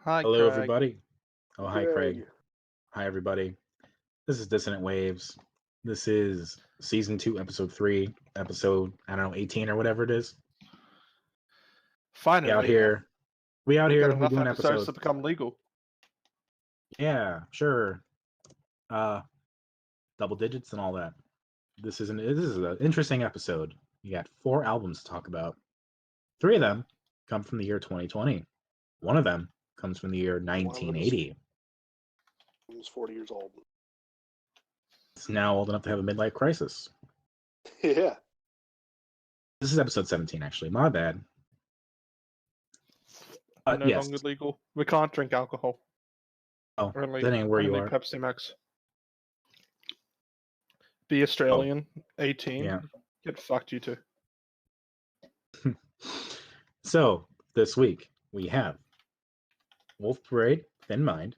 Hi, Hello, Craig. everybody. Oh, hi, Craig. Greg. Hi, everybody. This is Dissonant Waves. This is season 2, episode 3, episode, I don't know, 18 or whatever it is. We Finally, out here. we've got We're enough doing episodes episodes. to become legal. Yeah, sure. Double digits and all that. This is an interesting episode. We got 4 albums to talk about. 3 of them come from the year 2020. One of them comes from the year 1980. He's 40 years old. It's now old enough to have a midlife crisis. Yeah. This is episode 17, actually. My bad. No yes. longer legal. We can't drink alcohol. Oh, Only, that ain't where you only are. Pepsi Max. Be Australian, 18. Yeah. Get fucked, you two. So, this week, we have Wolf Parade, Thin Mind,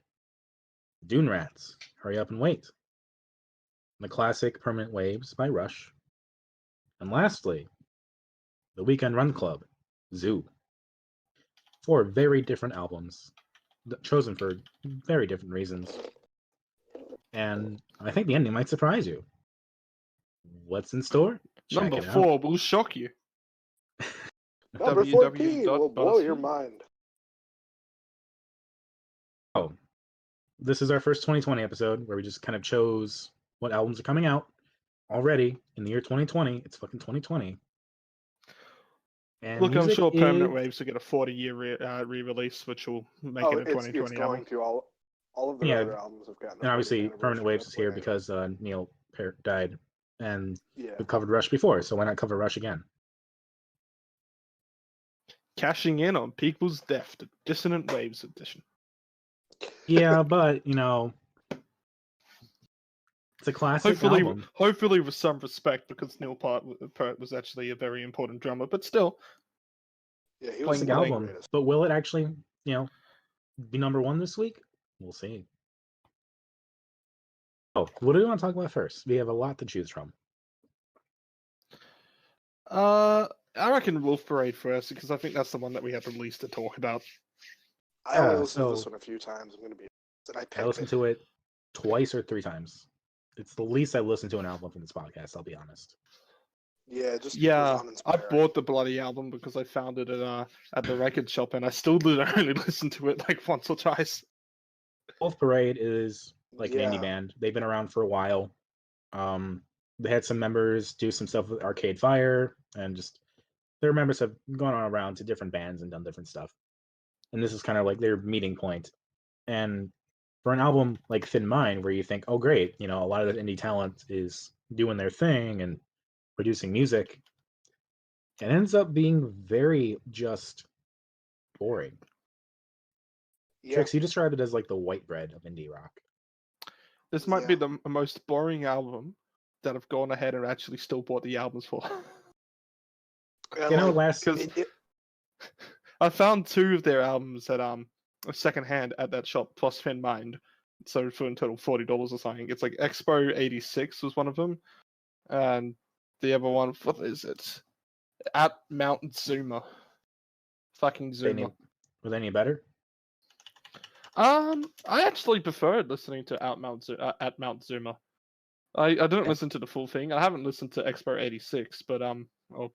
Dune Rats, Hurry Up and Wait, the classic Permanent Waves by Rush, and lastly, the Weekend Run Club, Zoo. 4 very different albums, chosen for very different reasons. And I think the ending might surprise you. What's in store? Check Number it out. 4 will shock you. Number 14 will blow your mind. Oh, this is our first 2020 episode where we just kind of chose what albums are coming out already in the year 2020. It's fucking 2020. And Look, I'm sure Permanent is... Waves will get a 40-year re-release, which will make it a it's 2020 album. going to. All of their other albums have gotten. And obviously, Permanent Waves is here because Neil Peart died, and yeah, we've covered Rush before, so why not cover Rush again? Cashing in on people's death, the Dissonant Waves edition. Yeah, but, you know, it's a classic album. Hopefully with some respect, because Neil Peart was actually a very important drummer, but still. Yeah, he was an album. But will it actually, you know, be number 1 this week? We'll see. Oh, what do we want to talk about first? We have a lot to choose from. I reckon Wolf Parade first, because I think that's the one that we have the least to talk about. I only listened to this one a few times. I'm going to be honest. I listened to it twice or 3 times. It's the least I've listened to an album from this podcast, I'll be honest. Yeah, I bought the bloody album because I found it at the record shop, and I still did only listen to it like once or twice. Wolf Parade is like an indie band. They've been around for a while. They had some members do some stuff with Arcade Fire, and just their members have gone on around to different bands and done different stuff. And this is kind of like their meeting point. And for an album like Thin Mind, where you think, oh great, you know, a lot of that indie talent is doing their thing and producing music, it ends up being very just boring. Yeah. Trix, you described it as like the white bread of indie rock. This might be the most boring album that I've gone ahead and actually still bought the albums for. You know, I found 2 of their albums at secondhand at that shop plus Thin Mind, so for in total $40 or something. It's like Expo 86 was one of them, and the other one, what is it? At Mount Zuma. Fucking Zuma. Were they any better? I actually preferred listening to At Mount Zuma. I didn't listen to the full thing. I haven't listened to Expo 86, but I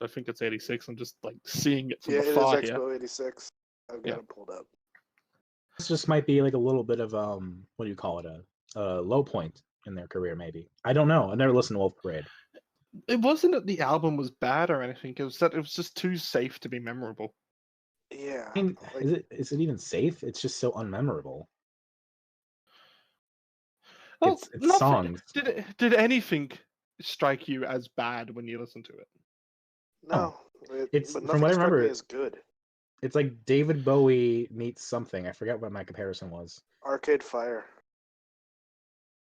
think it's 86. I'm just like seeing it from afar here. Yeah, it is Expo 86. I've got it pulled up. This just might be like a little bit of what do you call it? A low point in their career, maybe. I don't know. I never listened to Wolf Parade. It wasn't that the album was bad or anything. It was that it was just too safe to be memorable. Yeah. I mean, is it even safe? It's just so unmemorable. Well, it's songs. Did anything strike you as bad when you listened to it? No. It's from what I remember. Is good. It's like David Bowie meets something. I forget what my comparison was. Arcade Fire.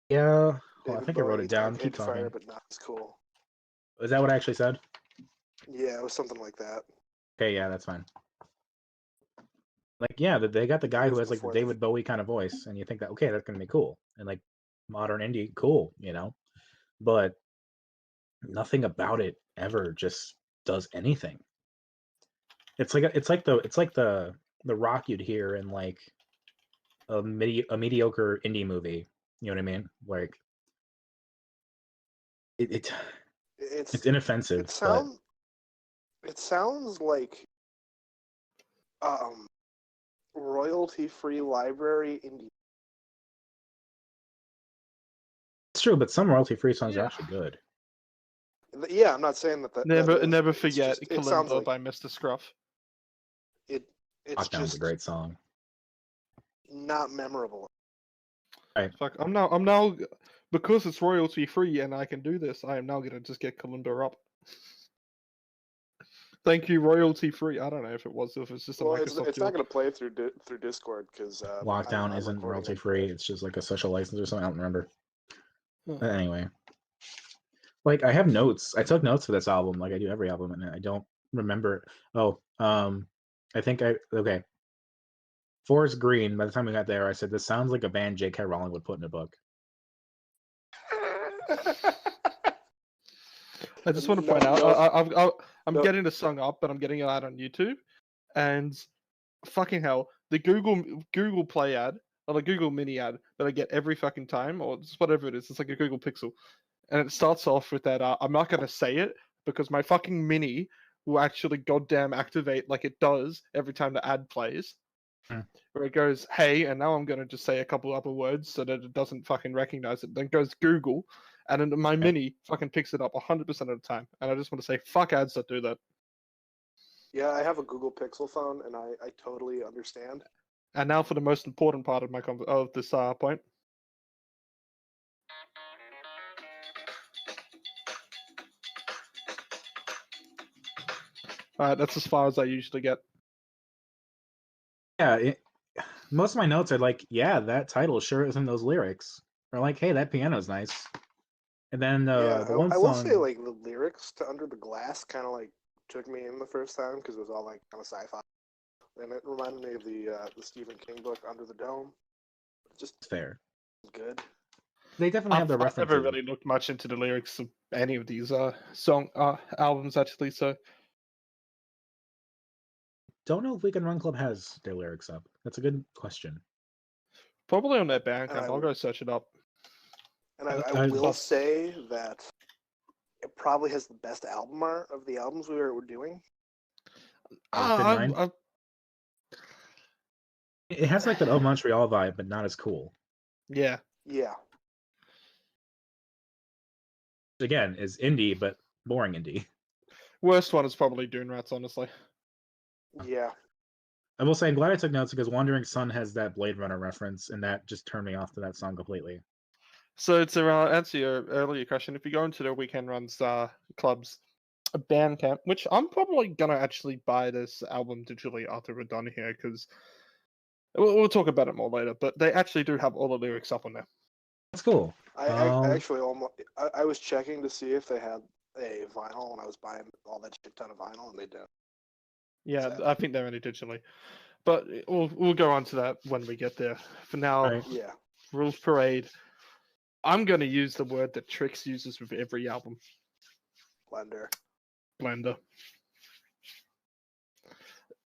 Yeah. Well, I think I wrote it down. Keep talking. Fire, but not as cool. Is that what I actually said? Yeah, it was something like that. Okay, yeah, that's fine. Like, yeah, they got the guy who has like the David Bowie kind of voice, and you think that, okay, that's gonna be cool, and like modern indie, cool, you know, but nothing about it ever just does anything. It's like the rock you'd hear in like a mediocre indie movie. You know what I mean? Like it's inoffensive, it sounds like royalty-free library indie. it's true. But some royalty-free songs are actually good. Yeah, I'm not saying that. Never forget it sounds Kalimba like by Mr. Scruff. it's Lockdown's just a great song. not memorable. Right. Fuck, I'm now because it's royalty free and I can do this. I am now gonna just get Kalimba up. Thank you, royalty free. I don't know if it's just a Microsoft. It's not going to play through Discord because Lockdown isn't royalty free. It's just like a social license or something. I don't remember. But anyway, like I have notes. I took notes for this album, like I do every album, and I don't remember. Oh, I think okay. Forest Green. By the time we got there, I said this sounds like a band J.K. Rowling would put in a book. I just want to point out, I'm getting the song up, but I'm getting it out on YouTube, and fucking hell, the Google Play ad or the Google Mini ad that I get every fucking time, or just whatever it is, it's like a Google Pixel, and it starts off with that. I'm not gonna say it because my fucking Mini will actually goddamn activate like it does every time the ad plays. Where it goes, hey, and now I'm going to just say a couple other words so that it doesn't fucking recognize it. Then goes Google, and then my Mini fucking picks it up 100% of the time. And I just want to say, fuck ads that do that. Yeah, I have a Google Pixel phone, and I totally understand. And now for the most important part of this point. Alright, that's as far as I usually get. Yeah, most of my notes are like, yeah, that title sure isn't those lyrics. Or like, hey, that piano's nice. And then the one song... I will say, like, the lyrics to Under the Glass kind of like took me in the first time because it was all like kind of sci-fi, and it reminded me of the Stephen King book Under the Dome. Just fair, good. They definitely have the references. I've never really looked much into the lyrics of any of these albums actually, so. Don't know if Weekend Run Club has their lyrics up. That's a good question. Probably on their Bandcamp. I'll go search it up. And I will say that it probably has the best album art of the albums we're doing. It has like that old Montreal vibe, but not as cool. Yeah. Yeah. Again, is indie, but boring indie. Worst one is probably Dune Rats, honestly. Yeah. I will say I'm glad I took notes because Wandering Sun has that Blade Runner reference, and that just turned me off to that song completely. So to answer your earlier question, if you go into the Weekend Runs clubs, a Bandcamp, which I'm probably gonna actually buy this album digitally after we're done here, because we'll talk about it more later. But they actually do have all the lyrics up on there. That's cool. I actually I was checking to see if they had a vinyl when I was buying all that shit ton of vinyl, and they don't. Yeah, I think they're only digitally, but we'll go on to that when we get there. For now, yeah. Rules Parade. I'm going to use the word that Trix uses with every album. Blender.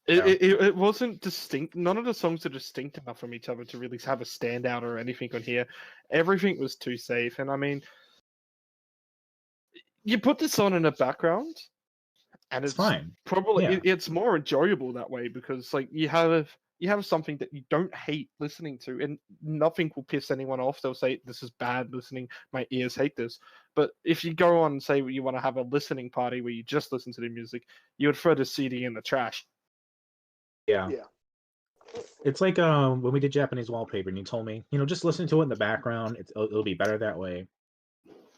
It wasn't distinct. None of the songs are distinct enough from each other to really have a standout or anything on here. Everything was too safe. And I mean, you put this on in the background, and it's fine. Probably it's more enjoyable that way because like you have something that you don't hate listening to, and nothing will piss anyone off. They'll say this is bad listening. My ears hate this. But if you go on and say you want to have a listening party where you just listen to the music, you would throw the CD in the trash. Yeah. It's like when we did Japanese Wallpaper, and you told me, just listen to it in the background. It'll be better that way.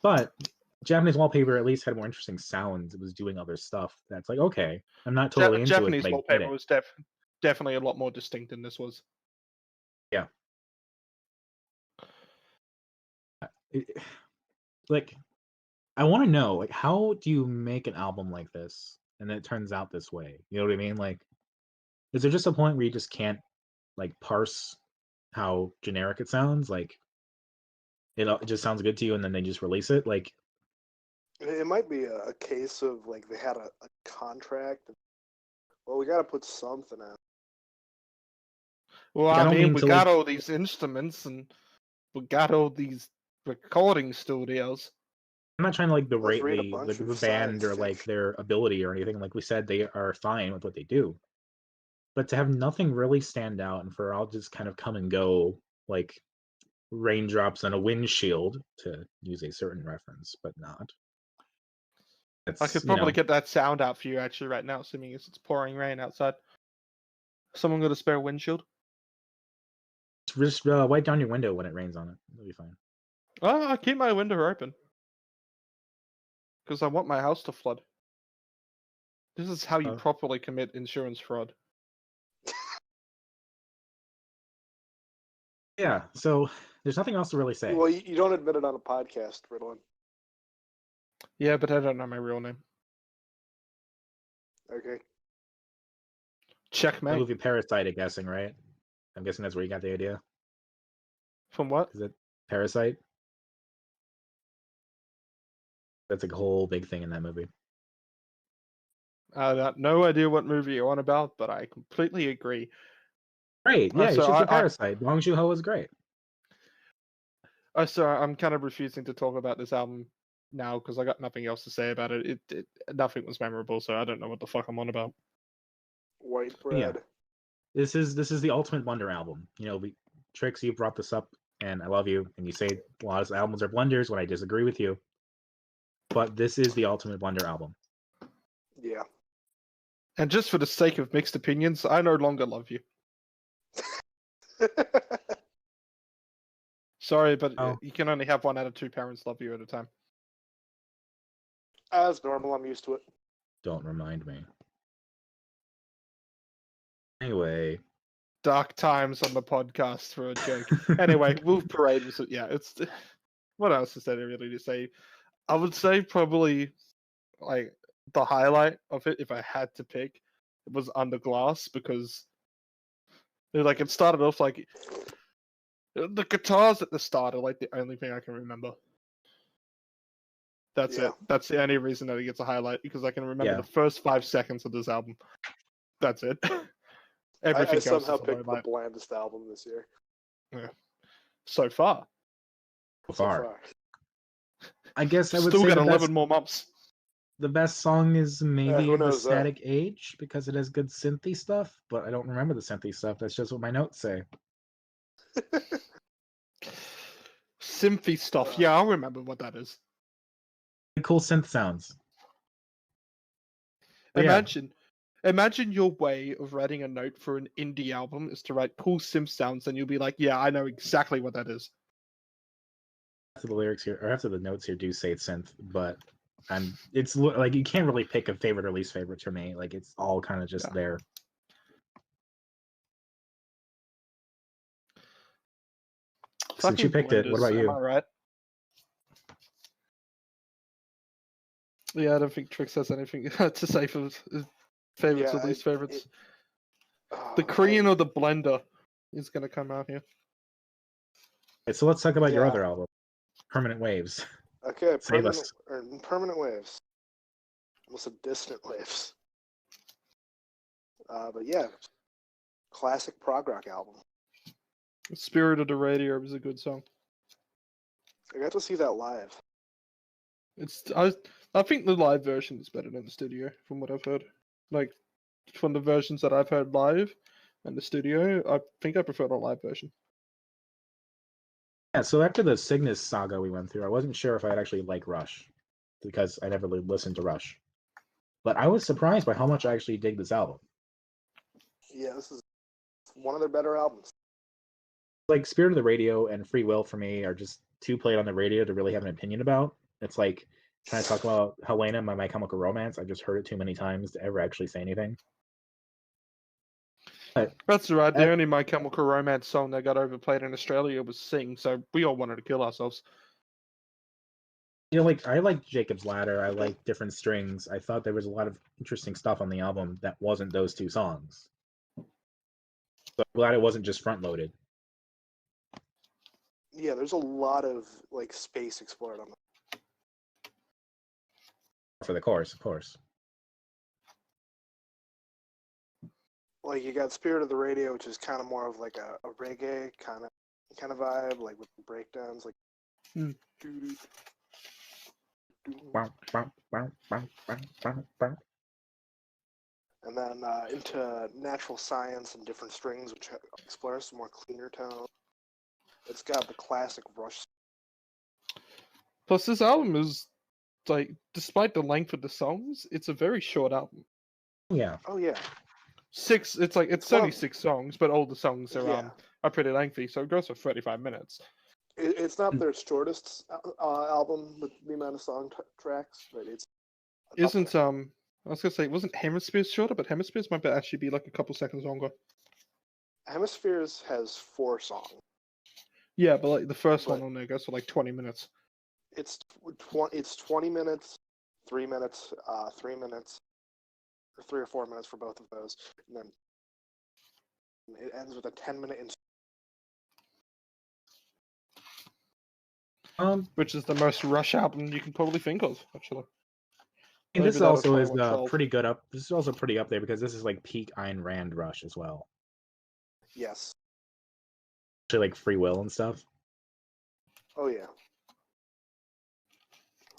But Japanese Wallpaper at least had more interesting sounds. It was doing other stuff. That's like, okay, I'm not totally into Japanese it. Japanese Wallpaper was definitely a lot more distinct than this was. Yeah. Like, I want to know, like, how do you make an album like this and then it turns out this way? You know what I mean? Like, is there just a point where you just can't, like, parse how generic it sounds? Like, it just sounds good to you and then they just release it? Like, it might be a case of, like, they had a contract. Well, we got to put something out. Well, I I don't mean, mean we to, got like- all these instruments and we got all these recording studios. I'm not trying to like Let's berate read a the bunch the of band or science like fiction. their ability or anything. Like we said, they are fine with what they do. But to have nothing really stand out and for all just kind of come and go like raindrops on a windshield, to use a certain reference, but not. I could It's, probably get that sound out for you actually right now, assuming it's pouring rain outside. Someone got a spare windshield? just wipe down your window when it rains on it. It'll be fine. Oh, I keep my window open. Because I want my house to flood. This is how you Oh. properly commit insurance fraud. Yeah, so there's nothing else to really say. Well, you don't admit it on a podcast, Ritalin. Yeah, but I don't know my real name. Okay. The Checkmate. movie Parasite, I'm guessing, right? I'm guessing that's where you got the idea. From what? Is it Parasite? That's a whole big thing in that movie. I got no idea what movie you're on about, but I completely agree. Great, yeah, you so should see I- Parasite. Bong Joon-ho is great. So I'm kind of refusing to talk about this album now because I got nothing else to say about it. Nothing was memorable, so I don't know what the fuck I'm on about. White Yeah. bread. This is the ultimate blender album. You know, Trix, you brought this up, and I love you. And you say a lot of albums are blenders when I disagree with you, but this is the ultimate blender album. Yeah. And just for the sake of mixed opinions, I no longer love you. Sorry, but Oh. you can only have one out of two parents love you at a time. As normal, I'm used to it. Don't remind me. Anyway, Dark times on the podcast for a joke. Anyway, Wolf Parade was it's what else is there really to say? I would say probably like the highlight of it, if I had to pick, was Under Glass because like it started off like the guitars at the start are like the only thing I can remember. That's Yeah. it. That's the only reason that it gets a highlight because I can remember Yeah. the first 5 seconds of this album. That's it. I Everything else somehow is a picked the highlight blandest album this year. so far. so So far. far. I guess I would Still say got the 11 best, more months. the best song is maybe who The knows, Static Age because it has good synthy stuff, but I don't remember the synthy stuff. That's just what my notes say. Synthy stuff. Yeah, I'll remember what that is. Cool synth sounds. But yeah. Imagine your way of writing a note for an indie album is to write cool synth sounds, and you'll be like, "Yeah, I know exactly what that is." After the lyrics here, or after the notes here, do say synth, but it's like you can't really pick a favorite or least favorite for me. Like it's all kind of just there. Since you picked it, what about you? Am I right? Yeah, I don't think Trix has anything to say for his favorites or least favorites. The Korean or the Blender is going to come out here. Okay, so let's talk about your Yeah. other album, Permanent Waves. Okay, Save us. Permanent Waves. Almost a Dissonant Waves. But yeah, classic prog rock album. Spirit of the Radio is a good song. I got to see that live. I think the live version is better than the studio, from what I've heard. Like, from the versions that I've heard live and the studio, I think I prefer the live version. Yeah, so after the Cygnus saga we went through, I wasn't sure if I'd actually like Rush because I never really listened to Rush. But I was surprised by how much I actually dig this album. Yeah, this is one of their better albums. Like Spirit of the Radio and Free Will for me are just too played on the radio to really have an opinion about. It's like trying to talk about Helena by My Chemical Romance. I've just heard it too many times to ever actually say anything. But That's right. The only My Chemical Romance song that got overplayed in Australia was Sing, so we all wanted to kill ourselves. you know, like I like Jacob's Ladder. I like Different Strings. I thought there was a lot of interesting stuff on the album that wasn't those two songs. So I'm glad it wasn't just front loaded. Yeah, there's a lot of like space explored on them. For the chorus, of course. Like you got Spirit of the Radio, which is kind of more of like a reggae kind of vibe, like with breakdowns, like. Hmm. And then into Natural Science and Different Strings, which explores some more cleaner tones. It's got the classic Rush. Plus, this album is like, despite the length of the songs, it's a very short album. Yeah. Oh yeah. It's only 6 songs, but all the songs are pretty lengthy, so it goes for 35 minutes. It's not their shortest album with the amount of tracks, but it's. Isn't I was gonna say, wasn't Hemispheres shorter? But Hemispheres might actually be like a couple seconds longer. Hemispheres has 4 songs. Yeah, but like the first one on there goes for like 20 minutes. It's 20 minutes, 3 minutes, 3 minutes, or 3 or 4 minutes for both of those, and then it ends with a 10-minute. Which is the most Rush album you can probably think of, actually. And this also is pretty good up. This is also pretty up there because this is like peak Ayn Rand Rush as well. Yes. Actually, like Free Will and stuff. Oh yeah.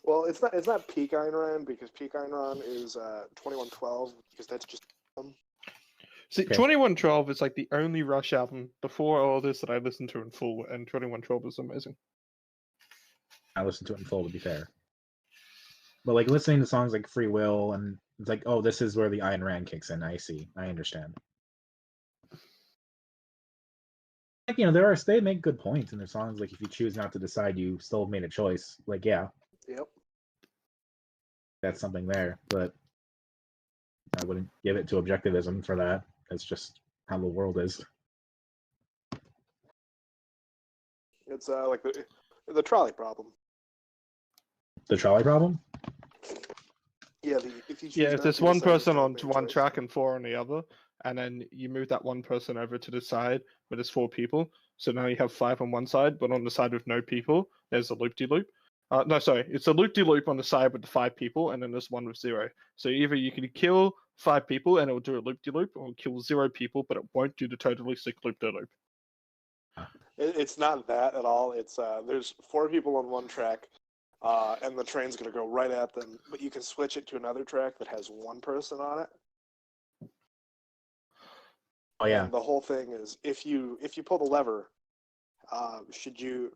Well, it's not peak Ayn Rand because peak Ayn Rand is 2112 because that's just. See, 2112 is like the only Rush album before all this that I listened to in full, and 2112 is amazing. I listened to it in full, to be fair. But like listening to songs like Free Will, and it's like, oh, this is where the Ayn Rand kicks in. I see. I understand. Like, you know, they make good points in their songs. Like, if you choose not to decide, you still made a choice. Like, yeah. Yep. That's something there, but I wouldn't give it to objectivism for that. That's just how the world is. It's like the trolley problem. The trolley problem? Yeah, if there's one person on one track and 4 on the other, and then you move that one person over to the side where there's 4 people, so now you have 5 on one side, but on the side with no people, there's a loop-de-loop. No, sorry, it's a loop-de-loop on the side with the 5 people, and then there's one with 0. So either you can kill 5 people and it'll do a loop-de-loop, or kill 0 people, but it won't do the totally sick loop-de-loop. It's not that at all. It's there's 4 people on one track, and the train's going to go right at them, but you can switch it to another track that has 1 person on it. Oh yeah. And the whole thing is, if you pull the lever, should you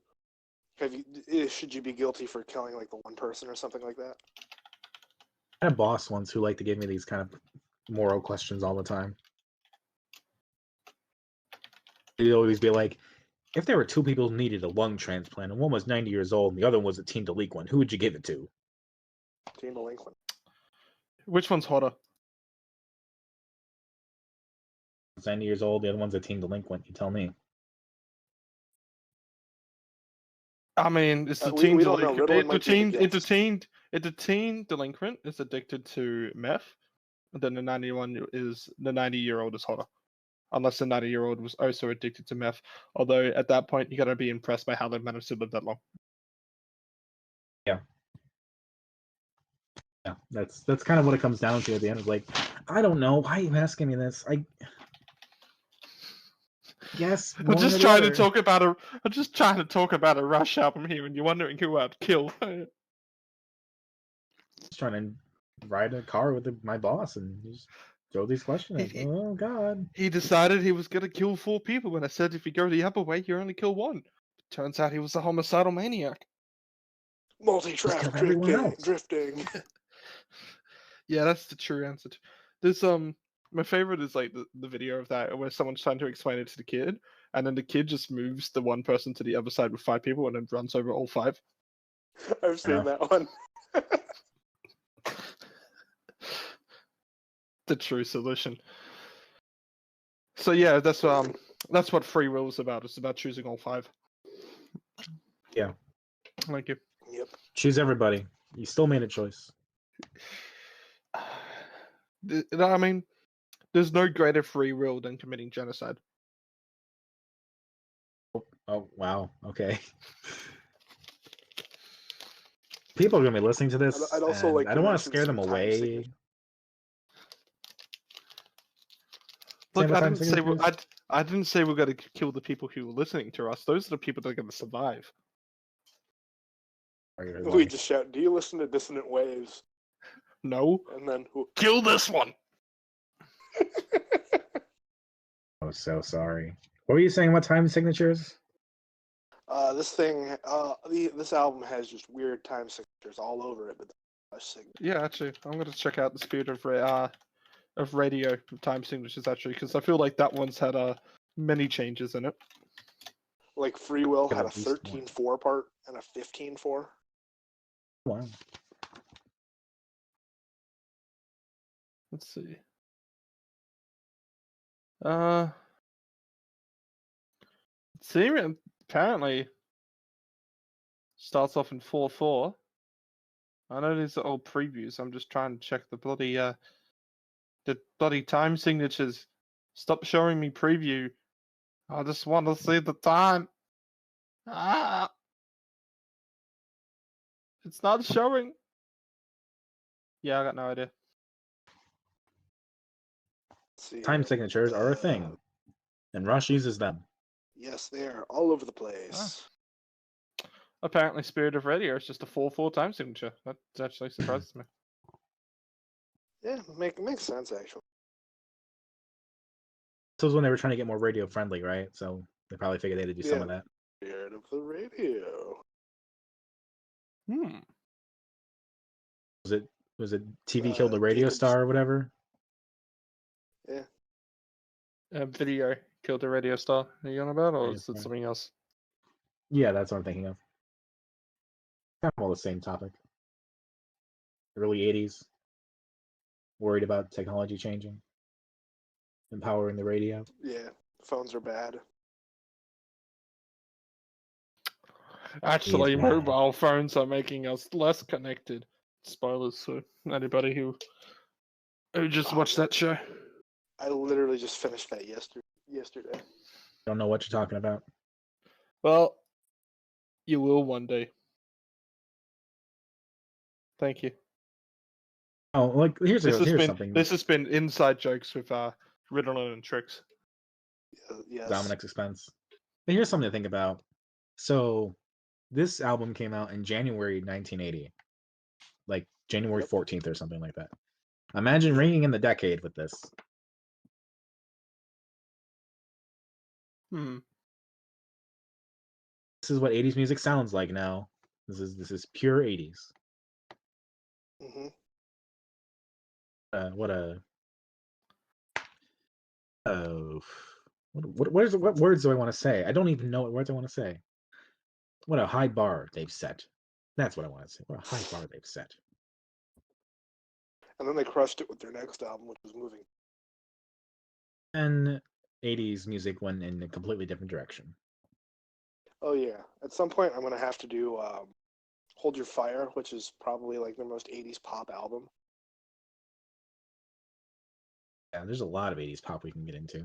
be guilty for killing like the 1 person or something like that? I had a boss once who liked to give me these kind of moral questions all the time. He'd always be like, if there were 2 people who needed a lung transplant and one was 90 years old and the other one was a teen delinquent, who would you give it to? Teen delinquent. Which one's hotter? 90 years old, the other one's a teen delinquent. You tell me. I mean, it's the teen delinquent. It's a teen delinquent is addicted to meth, and then the 90-year-old is hotter. Unless the 90-year-old was also addicted to meth. Although at that point, you gotta be impressed by how they managed to live that long. Yeah. Yeah, that's kind of what it comes down to at the end. Of like, I don't know. Why are you asking me this? Yes. I'm just trying to talk about a Rush album here, and you're wondering who I'd kill. Just trying to ride a car with my boss and just throw these questions. Oh God. He decided he was gonna kill 4 people, and I said if you go the other way, you only kill 1. Turns out he was a homicidal maniac. Multi-track drifting. Yeah, that's the true answer. There's my favorite is like the video of that where someone's trying to explain it to the kid, and then the kid just moves the 1 person to the other side with 5 people and then runs over all 5. I've seen that one. The true solution. So yeah, that's what Free Will is about. It's about choosing all 5. Yeah. Thank you. Yep. Choose everybody. You still made a choice. I mean, there's no greater free will than committing genocide. Oh wow. Okay. People are gonna be listening to this. I'd also like I don't want to scare them away. Look, what I time didn't say signatures? I didn't say we're going to kill the people who were listening to us. Those are the people that are going to survive. Sorry, We everybody. just shout, "Do you listen to Dissonant Waves?" No, And then who? kill this one. I'm so sorry. What were you saying? What time signatures? This thing, this album has just weird time signatures all over it, but Yeah, actually, I'm going to check out the Spirit of Radio time signatures actually, because I feel like that one's had many changes in it. like Free Will Get had a at least one. 13/4 part and a 15/4. Wow. Let's see. See, apparently starts off in 4/4. I know these are all previews. I'm just trying to check the bloody time signatures. Stop showing me preview. I just want to see the time. Ah, it's not showing. Yeah, I got no idea. Let's see Time here. signatures are a thing, and Rush uses them. Yes, they are all over the place. Apparently, Spirit of Radio is just a 4/4 time signature. That actually surprises me. Yeah, makes sense actually. This was when they were trying to get more radio friendly, right? So they probably figured they had to do some of that. Spirit of the Radio. Was it TV killed the radio Jacob's- star or whatever? Yeah. Video killed the radio star. Are you on about, or Radio is it star. something else? Yeah, that's what I'm thinking of. Kind of all the same topic. Early 80s. Worried about technology changing. Empowering the radio. Yeah. Phones are bad. Actually, Yes, man. mobile phones are making us less connected. Spoilers for anybody who just watched that show. I literally just finished that yesterday. Don't know what you're talking about. Well, you will one day. Thank you. Oh, like here's This something. has been inside jokes with Ritalin and Tricks. Yes. Dominic's expense. But here's something to think about. So, this album came out in January 1980, like January 14th or something like that. Imagine ringing in the decade with this. Hmm. This is what 80s music sounds like now. This is pure 80s. Mm-hmm. What words do I want to say? I don't even know what words I want to say. What a high bar they've set. That's what I want to say. What a high bar they've set. And then they crushed it with their next album, which was Moving. And 80s music went in a completely different direction. Oh yeah. At some point, I'm gonna have to do "Hold Your Fire," which is probably like their most '80s pop album. Yeah, there's a lot of 80s pop we can get into.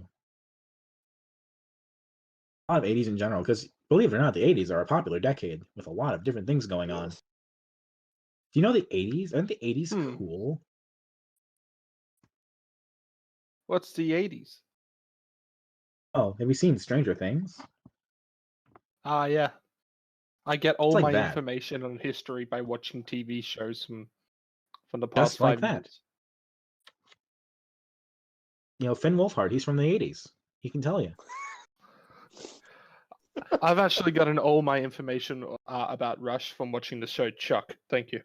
A lot of 80s in general, because believe it or not, the 80s are a popular decade with a lot of different things going on. Yes. Do you know the 80s? Aren't the 80s Hmm. cool? What's the 80s? Oh, have you seen Stranger Things? Yeah. I get all It's like my that. information on history by watching TV shows from the Just past like 5 that. years. You know, Finn Wolfhard, he's from the 80s. He can tell you. I've actually gotten all my information about Rush from watching the show Chuck. Thank you.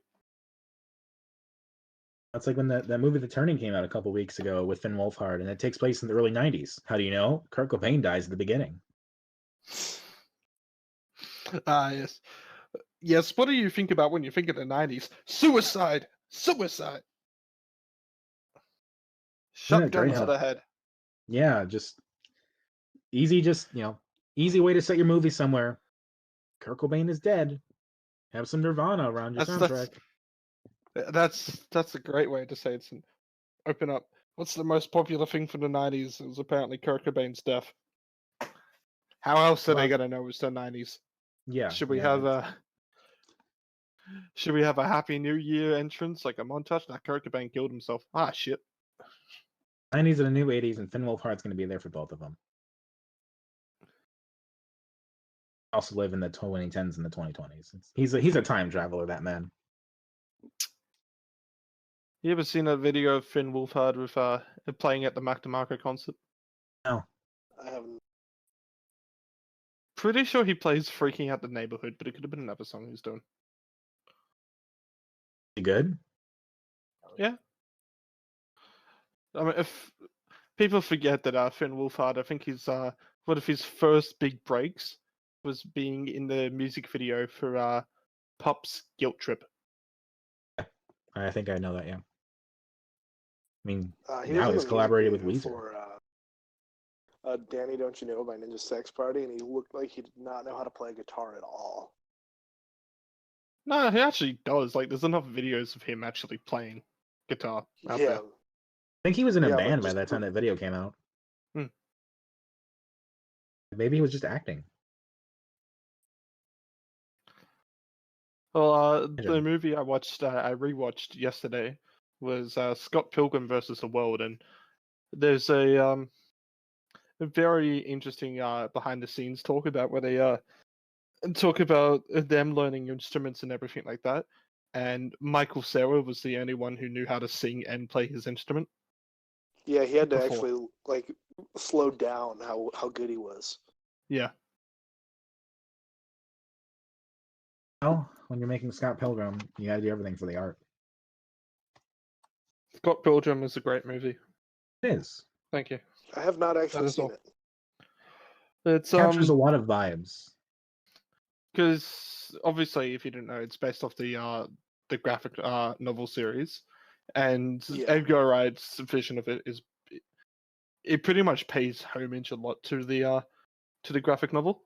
That's like when that movie The Turning came out a couple weeks ago with Finn Wolfhard, and it takes place in the early 90s. How do you know? Kurt Cobain dies at the beginning. Yes. Yes, what do you think about when you think of the 90s? Suicide! Suicide! Isn't it Shotgun great to how- the head. Yeah, just easy way to set your movie somewhere. Kurt Cobain is dead. Have some Nirvana around your soundtrack. That's a great way to say it. Open up. What's the most popular thing from the 90s? It was apparently Kurt Cobain's death. How else are they gonna know it's the 90s? Yeah. Should we yeah, have a Happy New Year entrance, like a montage? That Kurt Cobain killed himself. Ah, shit. 90s and the new 80s, and Finn Wolfhard's going to be there for both of them. Also live in the 2010s and the 2020s. He's a time traveler, that man. You ever seen a video of Finn Wolfhard with playing at the Mac DeMarco concert? No. I haven't. Pretty sure he plays "Freaking Out the Neighborhood," but it could have been another song he's doing. You good? Yeah. I mean, if people forget that Finn Wolfhard, I think he's one of his first big breaks was being in the music video for Pup's Guilt Trip. I think I know that, yeah. I mean, He now was in he's the collaborated with music Weezer. video for Danny Don't You Know by Ninja Sex Party, and he looked like he did not know how to play guitar at all. No, he actually does. Like, there's enough videos of him actually playing guitar out there. I think he was in a Yeah, but band by just that time that video came out. Hmm. Maybe he was just acting. Well, the movie I rewatched yesterday was Scott Pilgrim versus the World, and there's a very interesting behind the scenes talk about where they talk about them learning instruments and everything like that. And Michael Cera was the only one who knew how to sing and play his instrument. Yeah, he had to Before. actually like slow down how good he was. Yeah. Well, when you're making Scott Pilgrim, you gotta do everything for the art. Scott Pilgrim is a great movie. It is. Thank you. I have not actually is seen all. it. It's Captures a lot of vibes. Because obviously, if you don't know, it's based off the graphic novel series, and Yeah. Edgar Wright's vision of it is it pretty much pays homage a lot to the graphic novel.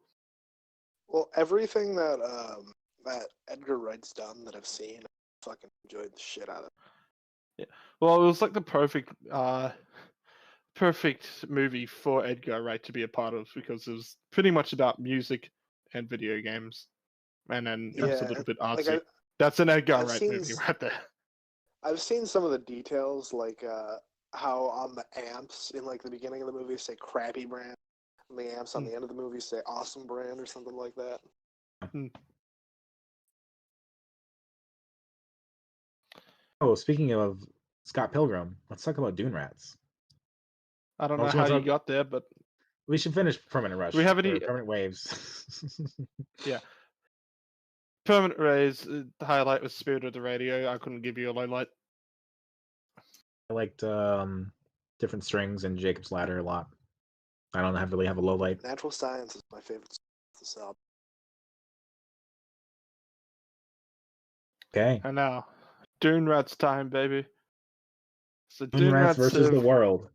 Well, everything that Edgar Wright's done that I've seen, I fucking enjoyed the shit out of it. Yeah. Well, it was like the perfect movie for Edgar Wright to be a part of because it was pretty much about music and video games, and then it was a little bit artsy. That's an Edgar Wright movie right there. I've seen some of the details, like how on the amps in like the beginning of the movie say "crappy brand," and the amps on the end of the movie say "awesome brand" or something like that. Oh, speaking of Scott Pilgrim, let's talk about Dune Rats. I don't know how you got there, but we should finish Permanent Rush. Do we have any Permanent Waves? Yeah. Permanent Rays, the highlight was Spirit of the Radio. I couldn't give you a low light. I liked Different Strings and Jacob's Ladder a lot. I don't really have a low light. Natural Science is my favorite this album. Okay. And now, Dune Rats time, baby. So Dune Rats versus the world.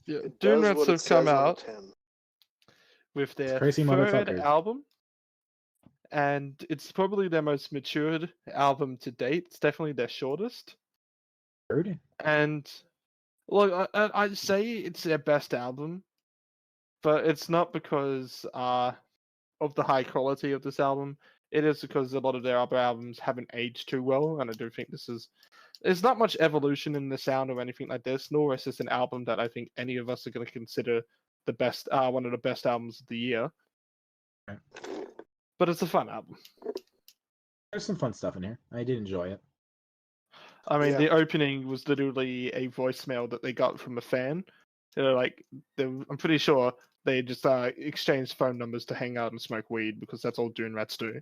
Yeah, Dune Rats have come out with their crazy third album, and it's probably their most matured album to date. It's definitely their shortest. Third? And look, I'd say it's their best album, but it's not because of the high quality of this album. It is because a lot of their other albums haven't aged too well, and I do think there's not much evolution in the sound or anything like this, nor is this an album that I think any of us are going to consider the best, one of the best albums of the year. Right. But it's a fun album. There's some fun stuff in here. I did enjoy it. I mean, the opening was literally a voicemail that they got from a fan. I'm pretty sure they just exchanged phone numbers to hang out and smoke weed because that's all Dune Rats do.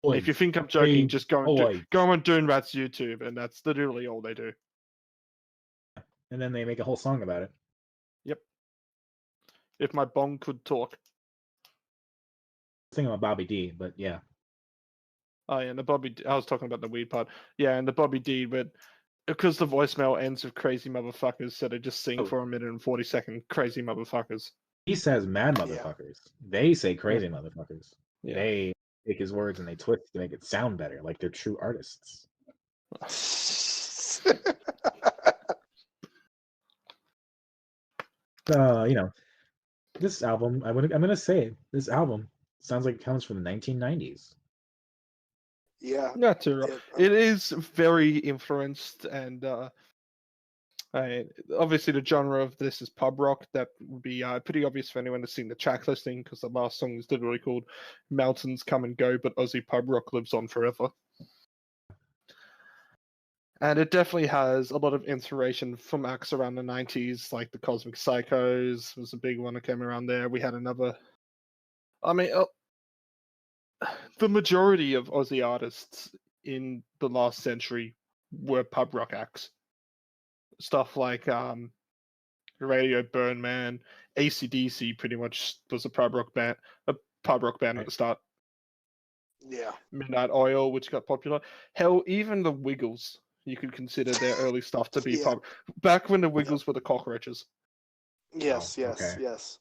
Boy, if you think I'm joking, just go on Dune Rats YouTube, and that's literally all they do. And then they make a whole song about it. Yep. If my bong could talk. Thinking about Bobby D, but yeah. Oh yeah, and I was talking about the weed part. Yeah, and the Bobby D, but because the voicemail ends with crazy motherfuckers, so they just sing for a minute and 40 second crazy motherfuckers. He says mad motherfuckers. They say crazy motherfuckers. Yeah. They take his words and they twist to make it sound better, like they're true artists. This album, I'm gonna say this album sounds like it comes from the 1990s. Yeah. Not too right. It is very influenced and Obviously, the genre of this is pub rock. That would be pretty obvious for anyone that's seen the track listing, because the last song is literally called "Mountains Come and Go, but Aussie pub rock lives on forever." And it definitely has a lot of inspiration from acts around the 90s, like the Cosmic Psychos was a big one that came around there. We had another. I mean, the majority of Aussie artists in the last century were pub rock acts. Stuff like Radio Burn Man, AC/DC pretty much was a pub rock band at the start. Yeah. Midnight Oil, which got popular. Hell, even the Wiggles, you could consider their early stuff to be Yeah. pub. Back when the Wiggles were the Cockroaches. Yes, Oh, yes, okay. yes.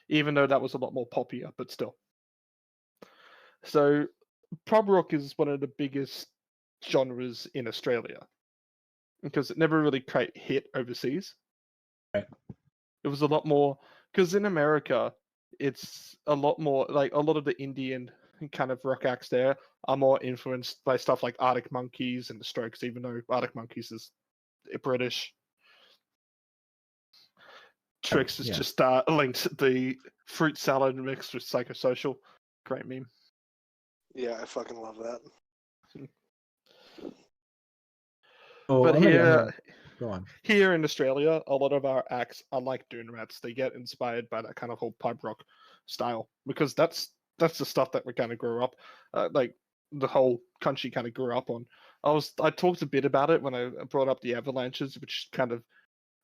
Even though that was a lot more poppier, but still. So, pub rock is one of the biggest genres in Australia because it never really quite hit overseas. Right. It was a lot more because in America, it's a lot more like a lot of the Indian kind of rock acts there are more influenced by stuff like Arctic Monkeys and the Strokes, even though Arctic Monkeys is British. Trix is yeah. just linked the fruit salad mixed with psychosocial. Great meme. Yeah, I fucking love that. Oh, But go on. here in Australia, a lot of our acts are like Dune Rats. They get inspired by that kind of whole pub rock style because that's the stuff that we kind of grew up, like the whole country kind of grew up on. I talked a bit about it when I brought up the Avalanches, which kind of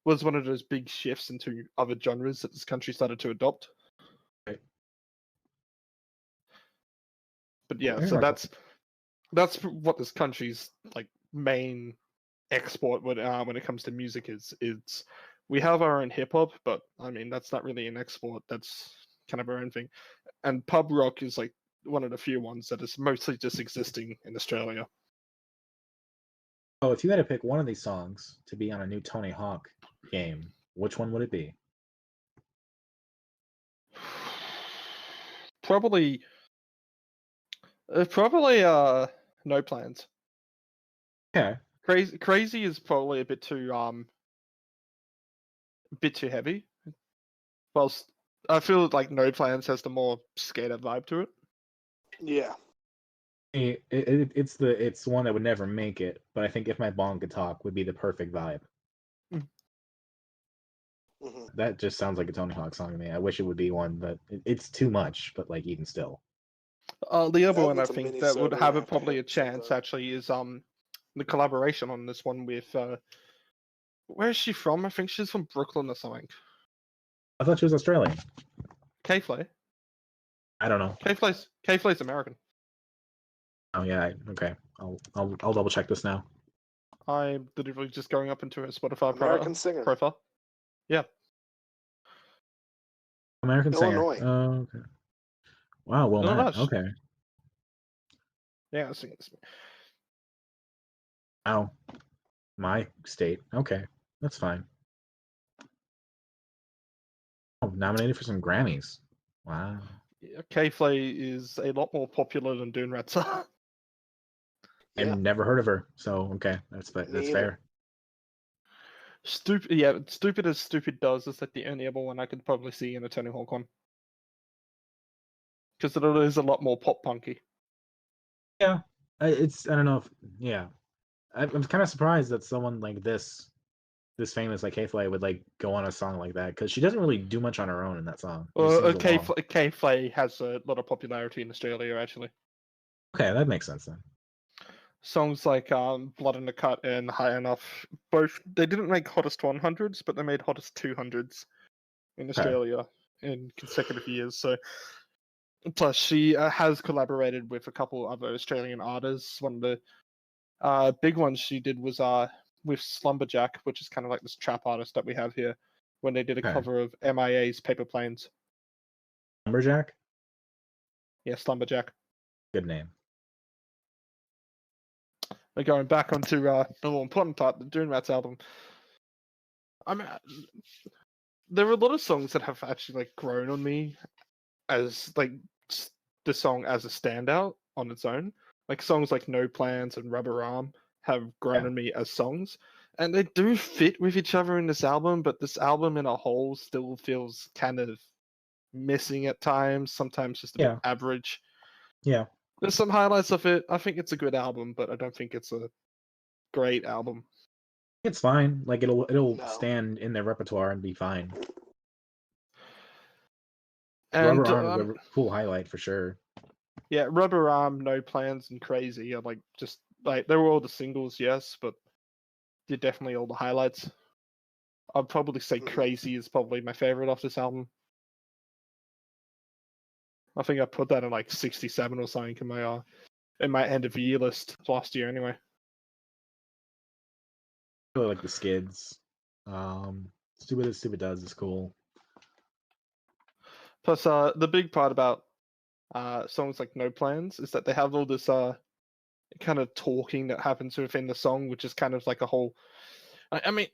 was one of those big shifts into other genres that this country started to adopt. Right. But yeah, so that's what this country's like main export when it comes to music is. It's we have our own hip hop, but I mean that's not really an export. That's kind of our own thing. And pub rock is like one of the few ones that is mostly just existing in Australia. Oh, if you had to pick one of these songs to be on a new Tony Hawk game, which one would it be? Probably No Plans. Okay. Crazy is probably a bit too heavy. Whilst I feel like No Plans has the more skater vibe to it. Yeah. It's one that would never make it, but I think If My Bong Could Talk would be the perfect vibe. Mm-hmm. That just sounds like a Tony Hawk song to me. I wish it would be one, but it's too much. But like even still, the other one I needs a think mini that would soda have to it probably a hit chance sometime. actually is the collaboration on this one with where is she from? I think she's from Brooklyn or something. I thought she was Australian. K-Flay. I don't know. K-Flay's American. Oh yeah, okay. I'll double check this now. I'm literally just going up into her Spotify American singer. profile. Yeah. American Illinois. singer. Oh, okay. Wow, well No, met. Okay. Yeah, I think it's Wow. My state. Okay. That's fine. Oh, nominated for some Grammys. Wow. K-Flay is a lot more popular than Dune Rats are. I've Yeah. never heard of her, so okay, that's fair. Stupid as Stupid Does is like the only other one I could probably see in a Tony Hawk one. Because it is a lot more pop punky. Yeah, I don't know if I'm kind of surprised that someone like this famous like K-Flay would like go on a song like that because she doesn't really do much on her own in that song. K-Flay has a lot of popularity in Australia actually. Okay, that makes sense then. Songs like Blood in the Cut and High Enough, both they didn't make hottest 100s, but they made hottest 200s in Australia in consecutive years. So, plus she has collaborated with a couple other Australian artists. One of the big ones she did was with Slumberjack, which is kind of like this trap artist that we have here, when they did a cover of MIA's Paper Planes. Slumberjack? Yeah, Slumberjack. Good name. We're going back onto the more important part, the Dune Rats album. I mean, there are a lot of songs that have actually like grown on me as like the song as a standout on its own. Like songs like No Plans and Rubber Arm have grown on me as songs. And they do fit with each other in this album, but this album in a whole still feels kind of missing at times, sometimes just a bit Yeah. average. Yeah. There's some highlights of it. I think it's a good album, but I don't think it's a great album. It's fine. Like it'll No. stand in their repertoire and be fine. And Rubber Arm, cool highlight for sure. yeah, Rubber Arm, No Plans, and Crazy are like just like they were all the singles, yes, but they're definitely all the highlights. I'd probably say Crazy is probably my favorite off this album. I think I put that in like 67 or something in my end of year list last year anyway. I really like the skids. Stupid as Stupid Does is cool. Plus, the big part about songs like No Plans is that they have all this kind of talking that happens within the song, which is kind of like a whole. I mean,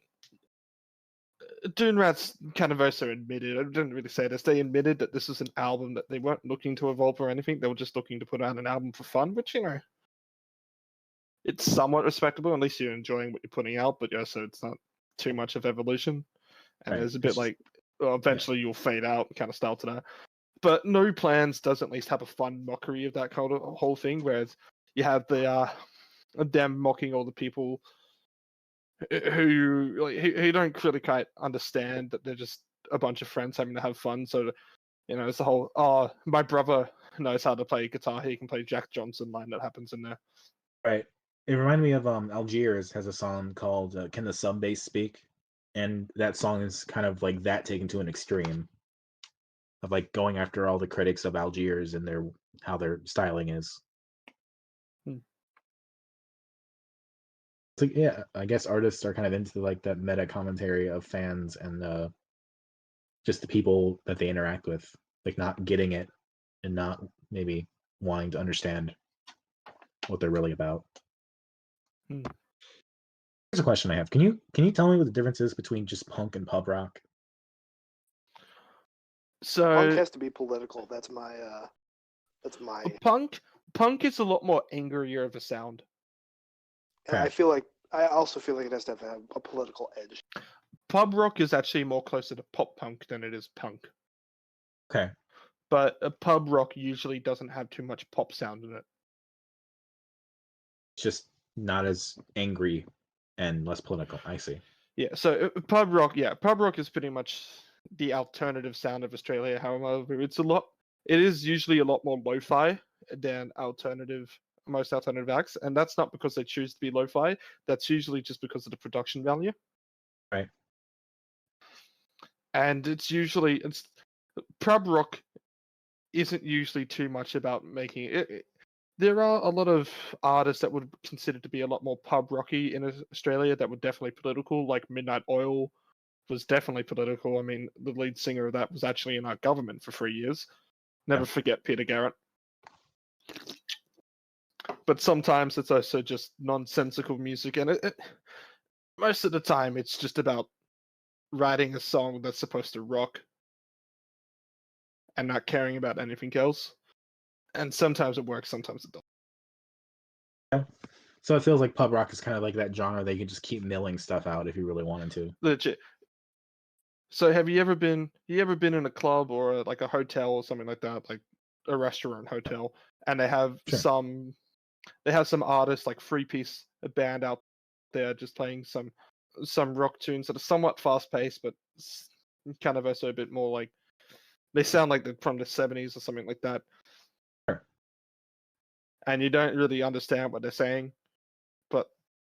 Dune Rats kind of also admitted, I didn't really say this, they admitted that this was an album that they weren't looking to evolve or anything, they were just looking to put out an album for fun, which, you know, it's somewhat respectable, at least you're enjoying what you're putting out, but yeah, so it's not too much of evolution. And Right. there's a bit like, well, eventually you'll fade out kind of style to that. But No Plans does at least have a fun mockery of that kind of whole thing, whereas you have the them mocking all the people who don't really quite understand that they're just a bunch of friends having to have fun. So, you know, it's the whole my brother knows how to play guitar, he can play Jack Johnson line that happens in there. Right. It reminded me of Algiers has a song called "Can the Sub Bass Speak," and that song is kind of like that taken to an extreme of like going after all the critics of Algiers and how their styling is. It's like, yeah, I guess artists are kind of into like that meta commentary of fans and just the people that they interact with, like not getting it and not maybe wanting to understand what they're really about. Here's a question I have. Can you tell me what the difference is between just punk and pub rock? So Punk has to be political. That's my punk is a lot more angrier of a sound. And Okay. I also feel like it has to have a political edge. Pub rock is actually more closer to pop punk than it is punk. Okay. But a pub rock usually doesn't have too much pop sound in it. It's just not as angry and less political. I see. Yeah, so pub rock is pretty much the alternative sound of Australia. However, it is usually a lot more lo-fi than most alternative acts, and that's not because they choose to be lo-fi. That's usually just because of the production value. Right. And it's pub rock isn't usually too much about making it. There are a lot of artists that would consider to be a lot more pub rocky in Australia that were definitely political, like Midnight Oil was definitely political. I mean, the lead singer of that was actually in our government for 3 years. Never forget Peter Garrett. But sometimes it's also just nonsensical music, and most of the time it's just about writing a song that's supposed to rock and not caring about anything else. And sometimes it works, sometimes it doesn't. Yeah. So it feels like pub rock is kind of like that genre that you can just keep milling stuff out if you really wanted to. Legit. So have you ever been in a club or like a hotel or something like that, like a restaurant hotel, and they have some artists like three-piece band out there just playing some rock tunes that are somewhat fast-paced, but kind of also a bit more like they sound like they're from the 70s or something like that. Sure. And you don't really understand what they're saying, but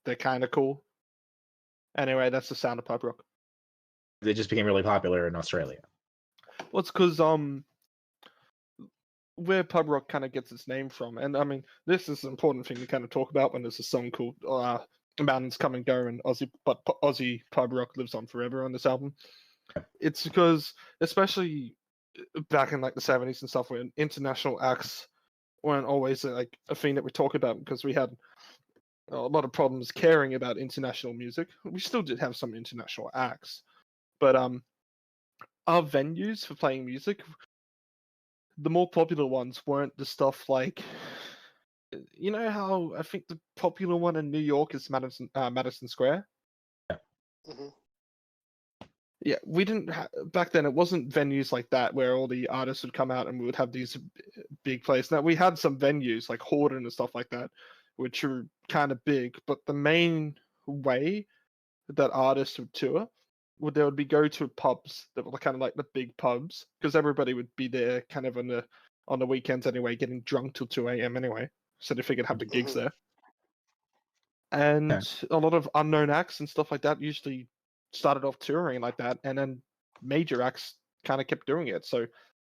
they're kind of cool. Anyway, that's the sound of pub rock. They just became really popular in Australia. Well, it's because where pub rock kind of gets its name from, and I mean, this is an important thing to kind of talk about when there's a song called Mountains Come and Go, and Aussie pub rock lives on forever on this album. It's because, especially back in like the 70s and stuff, when international acts weren't always like a thing that we talk about, because we had a lot of problems caring about international music. We still did have some international acts, but our venues for playing music, the more popular ones weren't the stuff like, you know how I think the popular one in New York is Madison Square? Hmm. Yeah, we didn't back then. It wasn't venues like that where all the artists would come out and we would have these big plays. Now we had some venues like Horden and stuff like that, which are kind of big. But the main way that artists would tour would there would be go to pubs that were kind of like the big pubs because everybody would be there kind of on the weekends anyway, getting drunk till 2 a.m. anyway. So they figured have the gigs Hmm. there. And Okay. a lot of unknown acts and stuff like that usually started off touring like that, and then major acts kind of kept doing it. So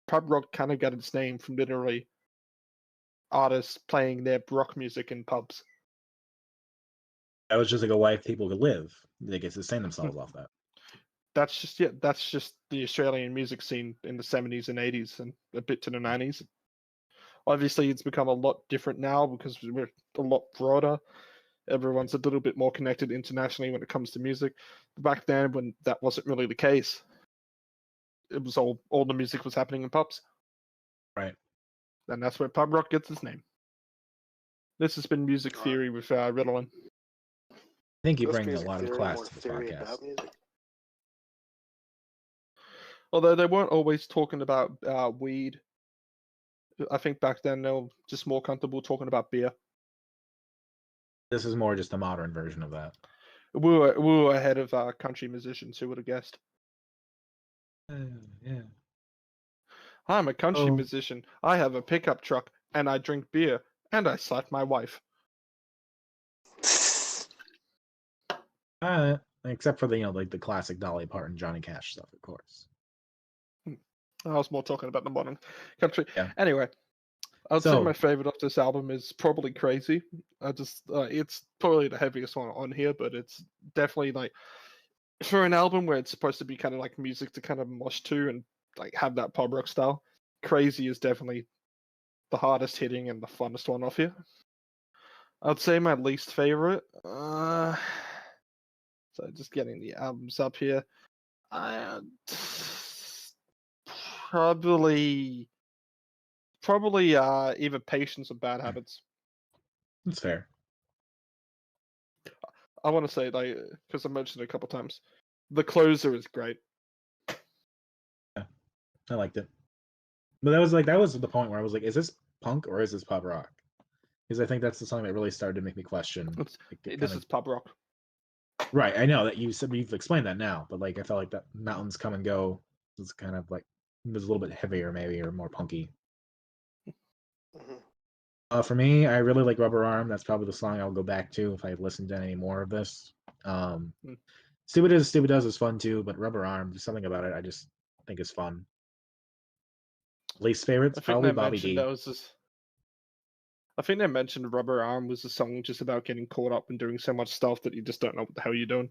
pub rock kind of got its name from literally artists playing their rock music in pubs. That was just like a way people could live. They get to sustain themselves off that. That's just the Australian music scene in the 70s and 80s and a bit to the 90s. Obviously, it's become a lot different now because we're a lot broader. Everyone's a little bit more connected internationally when it comes to music. Back then, when that wasn't really the case, it was all the music was happening in pubs, Right. and that's where pub rock gets its name. This has been music theory with Ritalin. I think you Less bring a music lot of theory, class more to this theory podcast. about music. Although they weren't always talking about weed. I think back then they were just more comfortable talking about beer. This is more just a modern version of that. We were ahead of country musicians. Who would have guessed? Yeah. I'm a country Oh. musician. I have a pickup truck, and I drink beer, and I slap my wife. Except for the like the classic Dolly Parton, Johnny Cash stuff, of course. I was more talking about the modern country. Yeah. Anyway, I would say So- my favorite of this album is probably Crazy. It's probably the heaviest one on here, but it's definitely like for an album where it's supposed to be kind of like music to kind of mosh to and like have that pop rock style. Crazy is definitely the hardest hitting and the funnest one off here. I'd say my least favorite. So just getting the albums up here. Probably either Patience or Bad Habits. That's fair. I want to say like because I mentioned it a couple times. The Closer is great. I liked it. But that was the point where I was like, is this punk or is this pop rock? Because I think that's the song that really started to make me question. This is pop rock. Right, I know that you've explained that now, but like I felt like that Mountains Come and Go was kind of like it was a little bit heavier maybe or more punky. For me, I really like Rubber Arm. That's probably the song I'll go back to if I listen to any more of this. Stupid Is Stupid Does is fun too, but Rubber Arm, there's something about it I just think is fun. Least favorites, probably Bobby D. I think they mentioned Rubber Arm was a song just about getting caught up and doing so much stuff that you just don't know what the hell you're doing.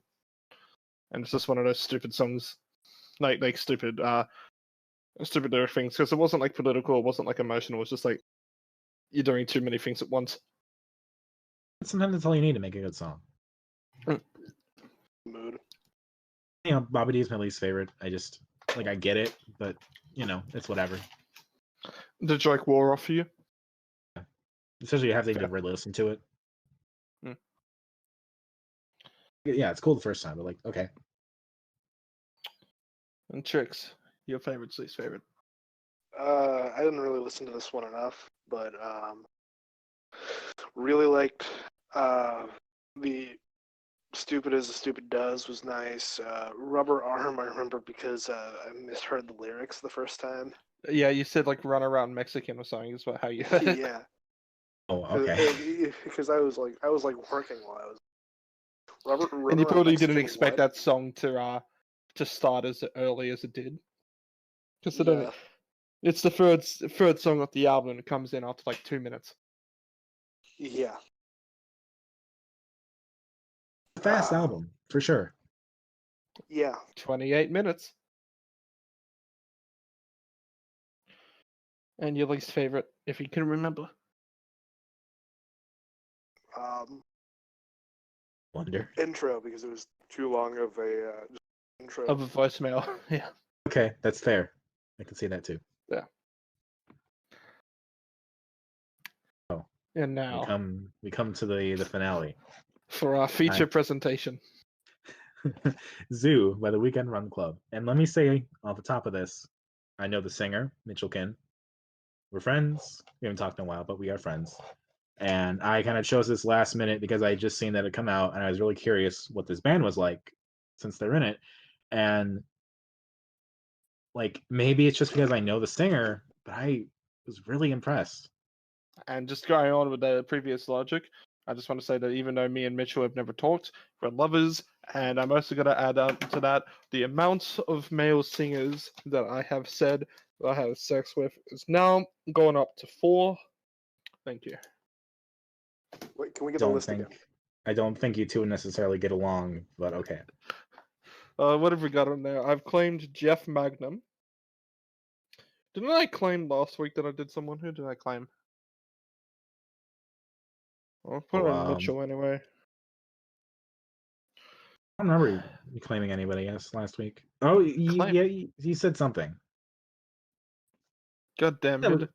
And it's just one of those stupid songs, like stupid lyric things, because it wasn't like political, it wasn't like emotional, it was just like you're doing too many things at once. Sometimes that's all you need to make a good song. Mood. You know, Bobby D is my least favorite. I just like I get it, but you know, it's whatever. Did Drake War off for you? Especially you have to re-listen to it. Yeah, it's cool the first time, but like, okay. And Tricks, your favorite's least favorite? I didn't really listen to this one enough, but really liked the Stupid As the Stupid Does was nice. Rubber Arm, I remember because I misheard the lyrics the first time. Yeah, you said like run around Mexican or something is what how you heard it. Yeah. Oh, okay. Because I was like working while I was Rubber And you Around probably Mexican didn't expect what? that song to start as early as it did. Because Yeah. it's the third song of the album and it comes in after like 2 minutes. Yeah. Fast album, for sure. Yeah. 28 minutes. And your least favorite, if you can remember? Wonder. Intro, because it was too long of a intro. Of a voicemail, yeah. Okay, that's fair. I can see that too. Yeah. Oh. And now we come to the finale. for our feature presentation. Zoo by the Weekend Run Club. And let me say off the top of this, I know the singer, Mitchell Kin. We're friends. We haven't talked in a while, but we are friends. And I kind of chose this last minute because I just seen that it come out, and I was really curious what this band was like since they're in it. And like maybe it's just because I know the singer, but I was really impressed. And just going on with the previous logic, I just want to say that even though me and Mitchell have never talked, we're lovers, and I'm also going to add on to that the amount of male singers that I have said that I had sex with is now going up to 4. Thank you. Wait, can we get the list again? I don't think you two necessarily get along, but okay. What have we got on there? I've claimed Jeff Magnum. Didn't I claim last week that I did someone? Who did I claim? I'll put it on Mitchell anyway. I don't remember you claiming anybody else last week. Oh, you said something. God damn it.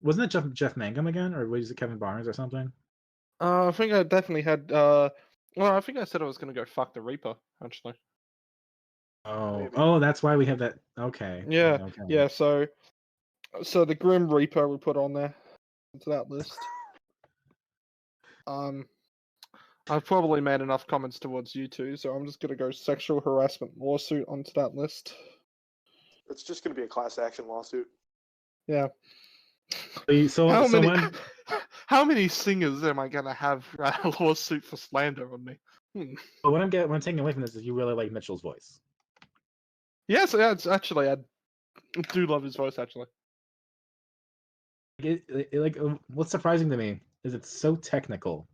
Wasn't it Jeff Mangum again? Or was it Kevin Barnes or something? I think I definitely had, I think I said I was going to go fuck the Reaper, actually. Oh, that's why we have that. Okay. Yeah, okay. yeah, so the Grim Reaper we put on there, to that list. I've probably made enough comments towards you two, so I'm just going to go sexual harassment lawsuit onto that list. It's just going to be a class action lawsuit. Yeah. So how many singers am I going to have a lawsuit for slander on me? But what I'm taking away from this is you really like Mitchell's voice. Yes, yeah, it's actually, I do love his voice, actually. What's surprising to me is it's so technical.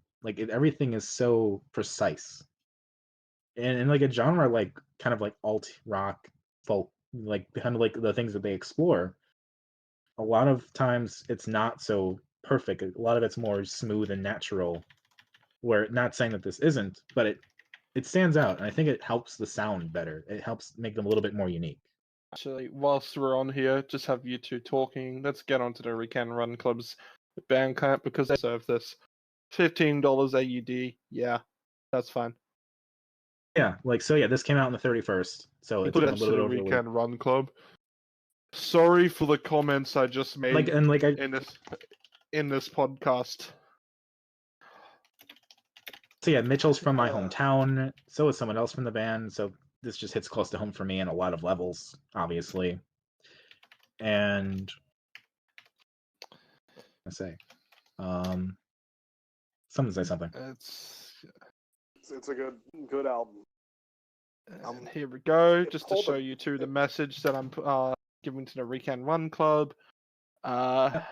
Everything is so precise. And in like a genre like kind of like alt rock, folk, like kind of like the things that they explore, a lot of times it's not so perfect. A lot of it's more smooth and natural. Where, not saying that this isn't, but it stands out, and I think it helps the sound better. It helps make them a little bit more unique. Actually, whilst we're on here, just have you two talking. Let's get onto the Weekend Run Club's Bandcamp because they serve this. $15 AUD. Yeah, that's fine. Yeah, this came out on the 31st, so it's been a little bit over a week. Weekend Run Club. Sorry for the comments I just made in this podcast. So yeah, Mitchell's from my hometown. So is someone else from the band. So this just hits close to home for me on a lot of levels, obviously. And I say, someone say something. It's a good album. And here we go, just to show you two the message that I'm giving to the Weekend Run Club. Yeah.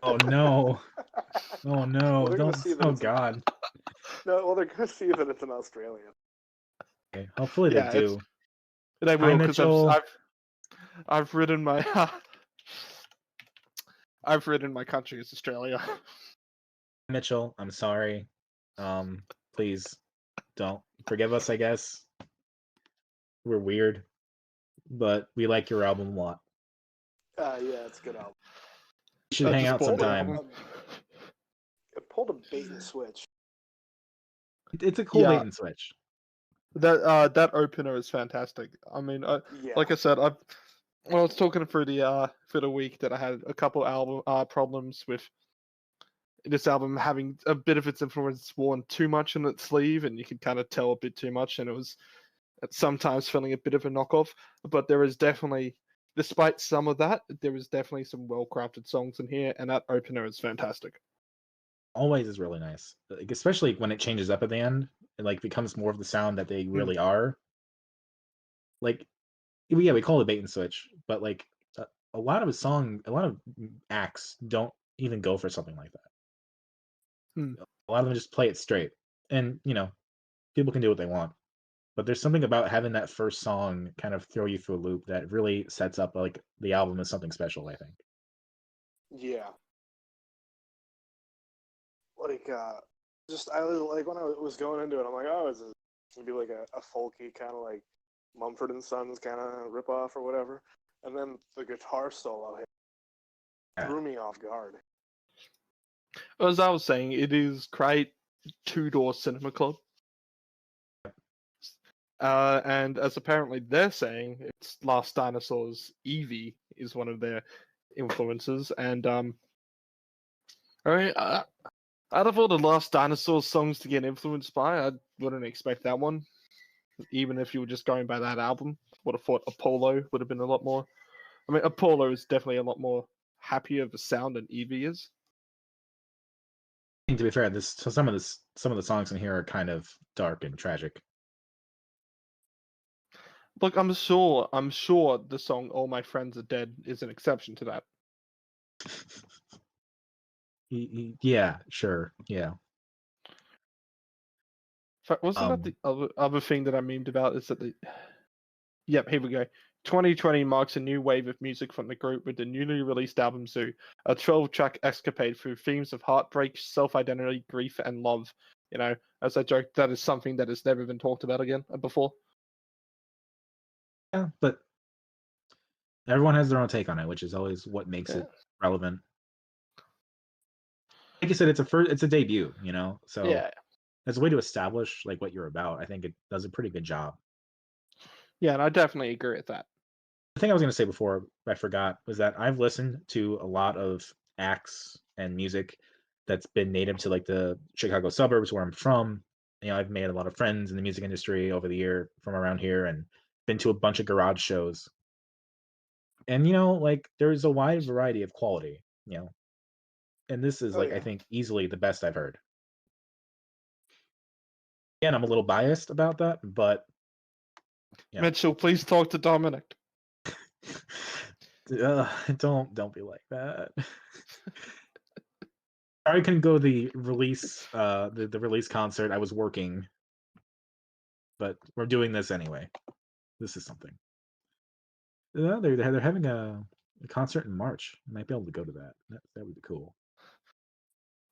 Oh no! Oh no! Don't! Oh god! No, well, they're gonna see that it's in Australia. Okay, hopefully they do. They will, because I've written my country as Australia. Mitchell, I'm sorry. Please don't forgive us. I guess we're weird, but we like your album a lot. Yeah, it's a good album. We should hang out sometime. It pulled a bait and switch. It's a cool bait and switch. That opener is fantastic. I mean, like I said, I was talking for the week that I had a couple album problems with this album having a bit of its influence worn too much in its sleeve, and you could kind of tell a bit too much, and it was sometimes feeling a bit of a knockoff. But there is definitely, despite some of that, there is definitely some well-crafted songs in here, and that opener is fantastic. Always is really nice, especially when it changes up at the end and becomes more of the sound that they really are. We call it bait and switch, but a lot of acts don't even go for something like that. A lot of them just play it straight, and people can do what they want. But there's something about having that first song kind of throw you through a loop that really sets up the album as something special, I think. Yeah. I was when I was going into it, I'm like, oh, is this gonna be like a folky kind of like Mumford and Sons kind of ripoff or whatever? And then the guitar solo threw me off guard. As I was saying, it is great. Two Door Cinema Club. And as apparently they're saying, it's Last Dinosaur's Eevee is one of their influences. And I mean, out of all the Last Dinosaur songs to get influenced by, I wouldn't expect that one. Even if you were just going by that album, I would have thought Apollo would have been a lot more. I mean, Apollo is definitely a lot more happier of a sound than Eevee is. To be fair, some of the songs in here are kind of dark and tragic. Look, I'm sure the song "All My Friends Are Dead" is an exception to that. Yeah, sure, yeah. In fact, wasn't that the other thing that I memed about? Is that Yep, here we go. 2020 marks a new wave of music from the group with the newly released album Zoo, a 12-track escapade through themes of heartbreak, self-identity, grief, and love. You know, as I joked, that is something that has never been talked about again before. Yeah, but everyone has their own take on it, which is always what makes it relevant. Like you said, it's a debut, you know, so as a way to establish like what you're about, I think it does a pretty good job. Yeah, and I definitely agree with that. The thing I was going to say before I forgot was that I've listened to a lot of acts and music that's been native to like the Chicago suburbs where I'm from. You know, I've made a lot of friends in the music industry over the year from around here and been to a bunch of garage shows. And, you know, like there's a wide variety of quality, you know, and this is I think easily the best I've heard. Again, I'm a little biased about that, but yeah. Mitchell, please talk to Dominic. Don't be like that. I couldn't go the release the release concert. I was working, but we're doing this anyway. This is something. They're having a concert in March. I might be able to go to that. That would be cool.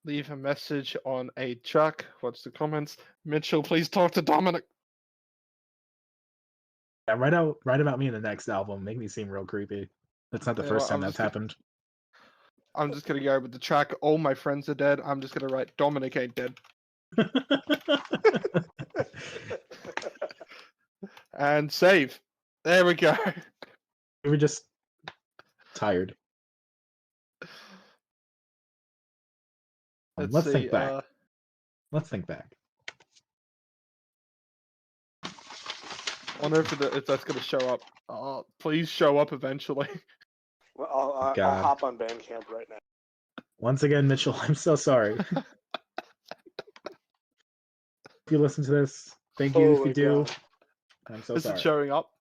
Leave a message on a track. Watch the comments. Mitchell, please talk to Dominic. Yeah, write about me in the next album. Make me seem real creepy. That's not the first time that's happened. I'm just gonna go with the track "All My Friends Are Dead." I'm just gonna write "Dominic Ain't Dead." And save. There we go. We were just tired. Let's think back. Let's think back. I wonder if that's going to show up. Please show up eventually. Well, I'll hop on Bandcamp right now. Once again, Mitchell, I'm so sorry. If you listen to this, thank you. If you do, God. I'm so sorry. Is it showing up?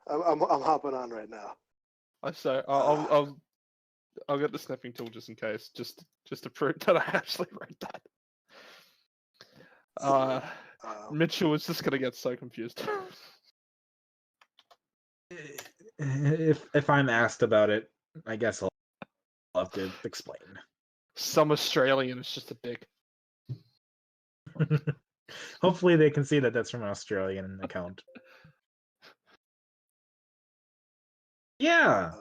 I'm hopping on right now. I'll get the sniffing tool just in case, just to prove that I actually wrote that. Mitchell is just gonna get so confused. If I'm asked about it, I guess I'll have to explain. Some Australian is just a dick. Hopefully they can see that that's from an Australian account. Yeah.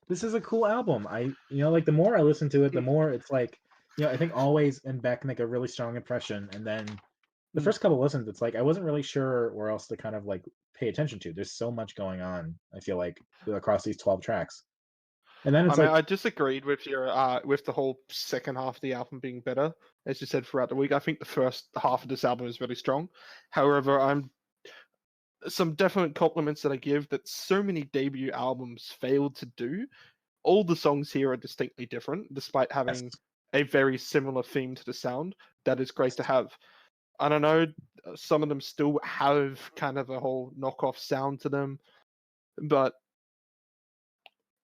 This is a cool album. Like the more I listen to it, the more it's like, I think Always and Beck make a really strong impression. And then the first couple listens, it's like I wasn't really sure where else to kind of like pay attention to. There's so much going on, I feel like, across these 12 tracks. And then I disagreed with your with the whole second half of the album being better, as you said throughout the week. I think the first half of this album is really strong. However, some definite compliments that I give that so many debut albums failed to do. All the songs here are distinctly different, despite having a very similar theme to the sound. That is great to have. I don't know, some of them still have kind of a whole knockoff sound to them, but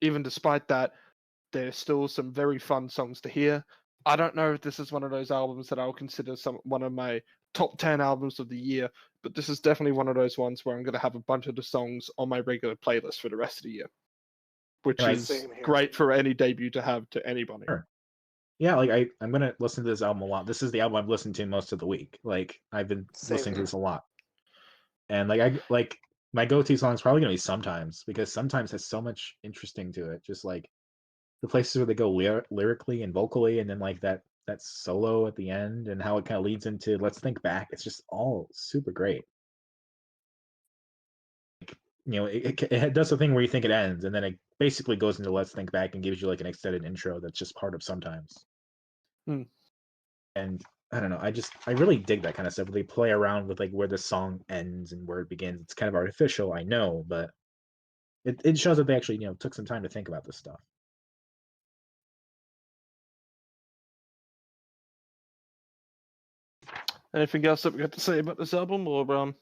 even despite that, there's still some very fun songs to hear. I don't know if this is one of those albums that I'll consider one of my top 10 albums of the year, but this is definitely one of those ones where I'm going to have a bunch of the songs on my regular playlist for the rest of the year, which is great for any debut to have to anybody. Sure. Yeah, like I'm going to listen to this album a lot. This is the album I've listened to most of the week. Like I've been listening to this a lot. And like my go-to song is probably going to be Sometimes, because Sometimes has so much interesting to it. Just like the places where they go lyrically and vocally, and then like that that solo at the end and how it kind of leads into Let's Think Back. It's just all super great. It does the thing where you think it ends, and then it basically goes into Let's Think Back and gives you like an extended intro that's just part of Sometimes. And I don't know, I really dig that kind of stuff. They play around with like where the song ends and where it begins. It's kind of artificial, I know, but it shows that they actually took some time to think about this stuff. Anything else that we got to say about this album, or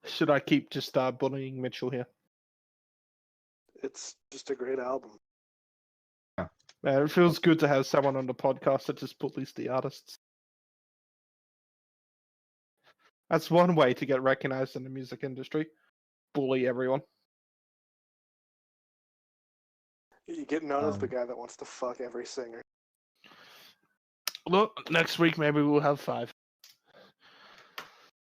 should I keep just bullying Mitchell here? It's just a great album. It feels good to have someone on the podcast that just bullies the artists. That's one way to get recognized in the music industry. Bully everyone. You get known as the guy that wants to fuck every singer. Look, next week maybe we'll have 5.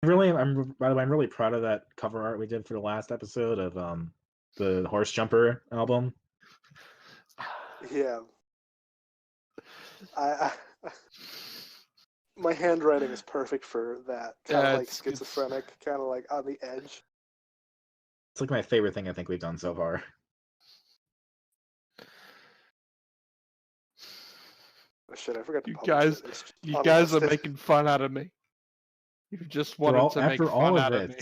By the way, I'm really proud of that cover art we did for the last episode of the Horse Jumper album. Yeah. My handwriting is perfect for that. Kind of like schizophrenic, kind of like on the edge. It's like my favorite thing I think we've done so far. Oh, shit, I forgot to You guys are making fun out of me. You just wanted to make fun out of me.